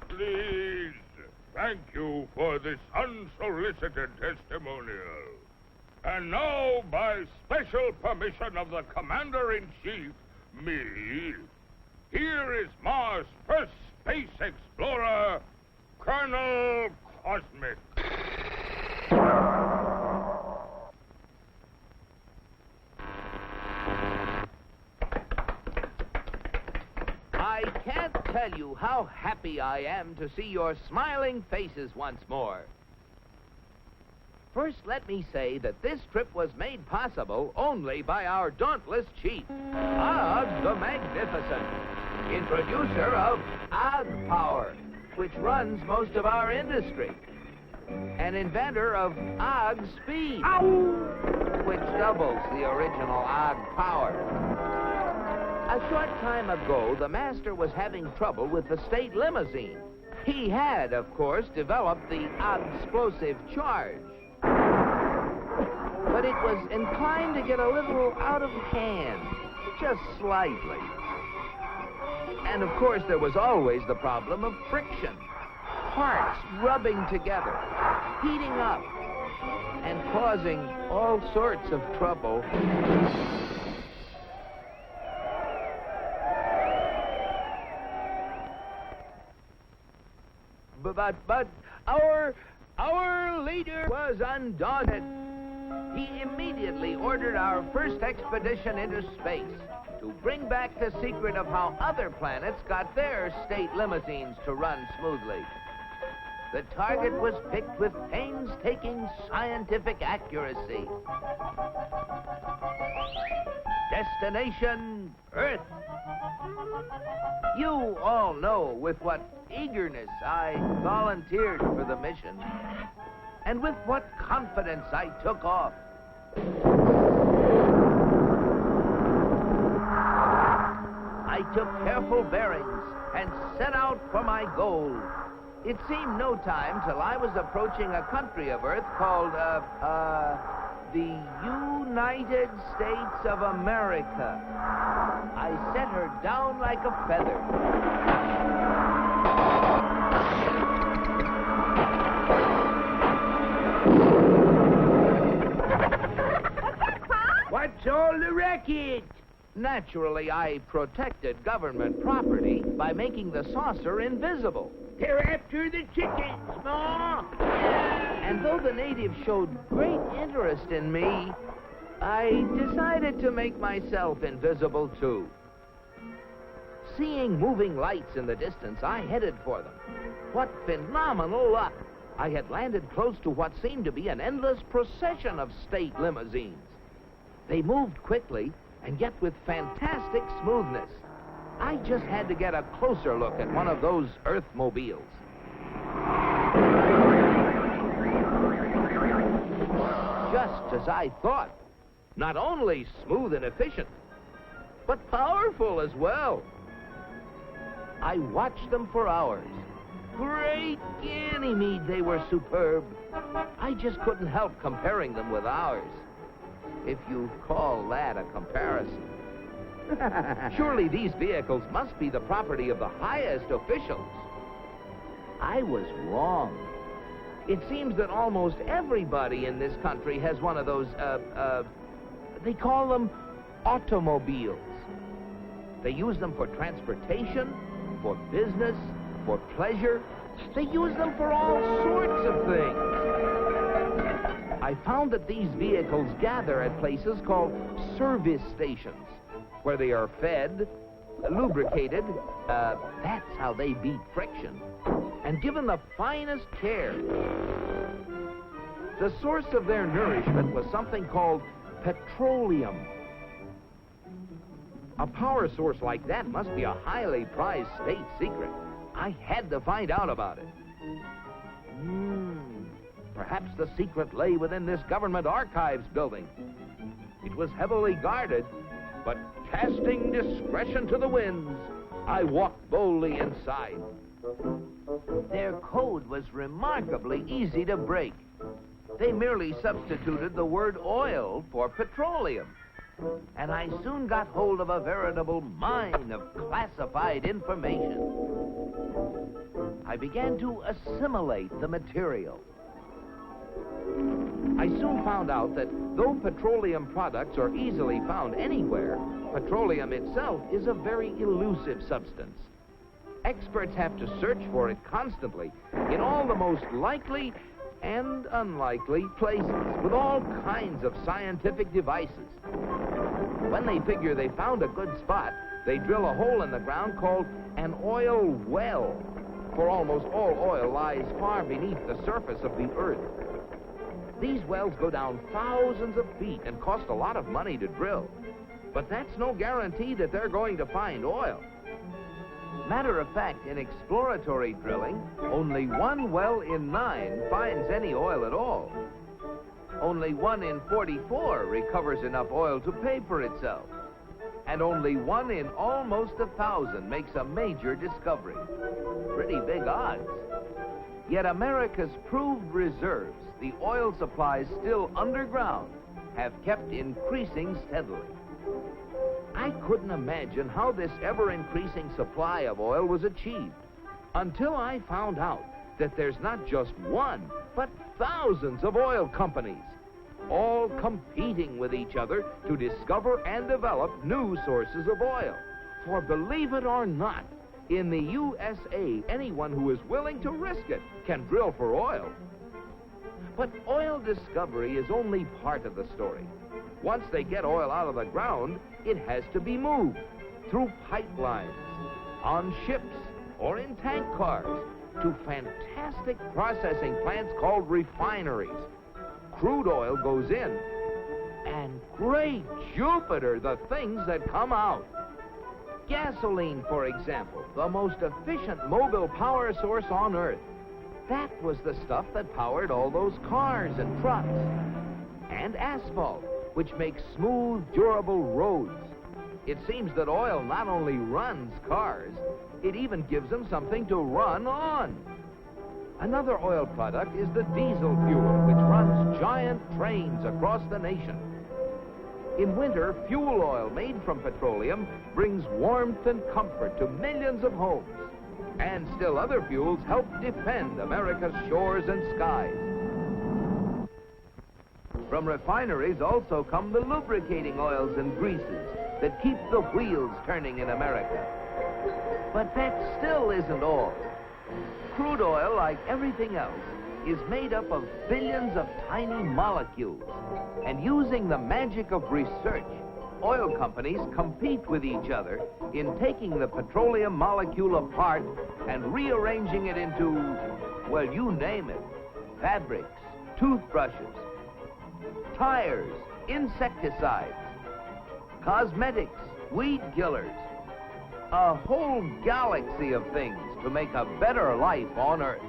Please, thank you for this unsolicited testimonial. And now, by special permission of the Commander-in-Chief, me, here is Mars' first space explorer, Colonel Cosmic. I can't tell you how happy I am to see your smiling faces once more. First, let me say that this trip was made possible only by our dauntless chief, Og the Magnificent, introducer of Og Power, which runs most of our industry, and inventor of Og Speed, which doubles the original Og Power. A short time ago, the master was having trouble with the state limousine. He had, of course, developed the explosive charge. But it was inclined to get a little out of hand, just slightly. And, of course, there was always the problem of friction. Parts rubbing together, heating up, and causing all sorts of trouble. But our leader was undaunted. He immediately ordered our first expedition into space to bring back the secret of how other planets got their state limousines to run smoothly. The target was picked with painstaking scientific accuracy. Destination, Earth. You all know with what eagerness I volunteered for the mission, and with what confidence I took off. I took careful bearings and set out for my goal. It seemed no time till I was approaching a country of Earth called, the United States of America. I set her down like a feather. What's all the racket? Naturally, I protected government property by making the saucer invisible. They're after the chickens, Ma! And though the natives showed great interest in me, I decided to make myself invisible, too. Seeing moving lights in the distance, I headed for them. What phenomenal luck! I had landed close to what seemed to be an endless procession of state limousines. They moved quickly, and yet with fantastic smoothness. I just had to get a closer look at one of those Earthmobiles. Just as I thought. Not only smooth and efficient, but powerful as well. I watched them for hours. Great Ganymede, they were superb. I just couldn't help comparing them with ours, if you call that a comparison. Surely these vehicles must be the property of the highest officials. I was wrong. It seems that almost everybody in this country has one of those, they call them automobiles. They use them for transportation, for business, for pleasure. They use them for all sorts of things. I found that these vehicles gather at places called service stations, where they are fed, lubricated, that's how they beat friction, and given the finest care. The source of their nourishment was something called petroleum, A power source like that must be a highly prized state secret. I had to find out about it. Perhaps the secret lay within this government archives building. It was heavily guarded, but casting discretion to the winds, I walked boldly inside. Their code was remarkably easy to break. They merely substituted the word oil for petroleum. And I soon got hold of a veritable mine of classified information. I began to assimilate the material. I soon found out that though petroleum products are easily found anywhere, petroleum itself is a very elusive substance. Experts have to search for it constantly in all the most likely and unlikely places with all kinds of scientific devices. When they figure they found a good spot, they drill a hole in the ground called an oil well, for almost all oil lies far beneath the surface of the earth. These wells go down thousands of feet and cost a lot of money to drill. But that's no guarantee that they're going to find oil. Matter of fact, in exploratory drilling, only 1 well in 9 finds any oil at all. Only 1 in 44 recovers enough oil to pay for itself. And only 1 in almost 1,000 makes a major discovery. Pretty big odds. Yet America's proved reserves, the oil supplies still underground, have kept increasing steadily. I couldn't imagine how this ever-increasing supply of oil was achieved until I found out that there's not just 1, but thousands of oil companies, all competing with each other to discover and develop new sources of oil. For believe it or not, in the USA, anyone who is willing to risk it can drill for oil. But oil discovery is only part of the story. Once they get oil out of the ground, it has to be moved through pipelines, on ships, or in tank cars to fantastic processing plants called refineries. Crude oil goes in, and great Jupiter, the things that come out. Gasoline, for example, the most efficient mobile power source on Earth. That was the stuff that powered all those cars and trucks. And asphalt, which makes smooth, durable roads. It seems that oil not only runs cars, it even gives them something to run on. Another oil product is the diesel fuel, which runs giant trains across the nation. In winter, fuel oil made from petroleum brings warmth and comfort to millions of homes. And still other fuels help defend America's shores and skies. From refineries also come the lubricating oils and greases that keep the wheels turning in America. But that still isn't all. Crude oil, like everything else, is made up of billions of tiny molecules. And using the magic of research, oil companies compete with each other in taking the petroleum molecule apart and rearranging it into, well, you name it, fabrics, toothbrushes, tires, insecticides, cosmetics, weed killers, a whole galaxy of things to make a better life on Earth.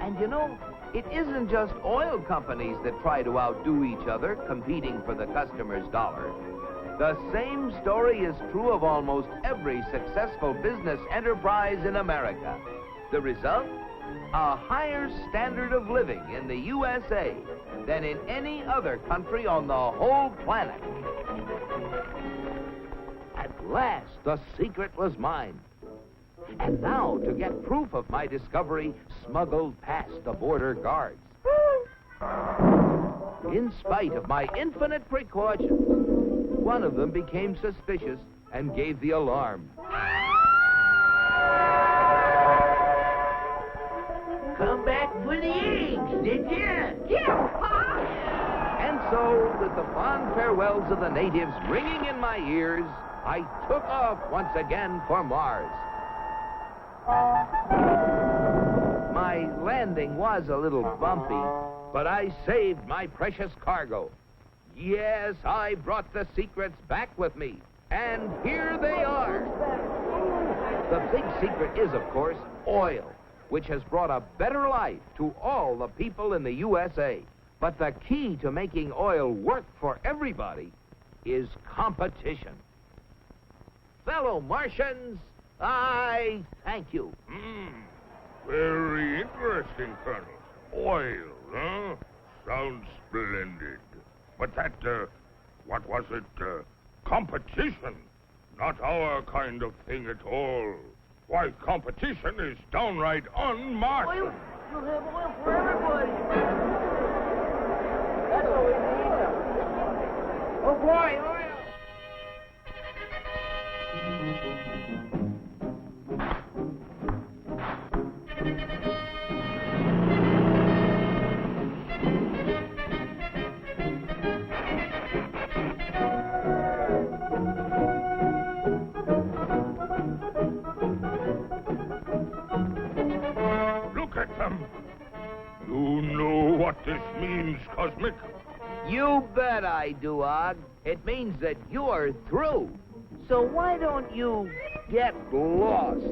And you know, it isn't just oil companies that try to outdo each other, competing for the customer's dollar. The same story is true of almost every successful business enterprise in America. The result? A higher standard of living in the USA than in any other country on the whole planet. At last, the secret was mine. And now, to get proof of my discovery, smuggled past the border guards. In spite of my infinite precautions, one of them became suspicious and gave the alarm. Come back for the eggs, did you? Yeah. And so, with the fond farewells of the natives ringing in my ears, I took off once again for Mars. My landing was a little bumpy, but I saved my precious cargo. Yes, I brought the secrets back with me, And here they are. The big secret is, of course, oil, which has brought a better life to all the people in the USA. But the key to making oil work for everybody is competition. Fellow Martians, I thank you. Very interesting, Colonel. Oil, huh? Sounds splendid. But that, what was it? Competition. Not our kind of thing at all. Why, competition is downright un-Martian. Oil? You'll have oil for everybody. That's what we need. Oh, boy, oil. Look at them. You know what this means, Cosmic? You bet I do, Og. It means that you're through. So why don't you get lost?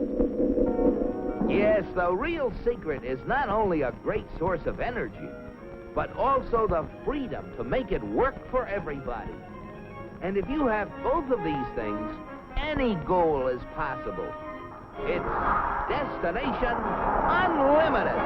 Yes, the real secret is not only a great source of energy, but also the freedom to make it work for everybody. And if you have both of these things, any goal is possible. It's Destination Unlimited.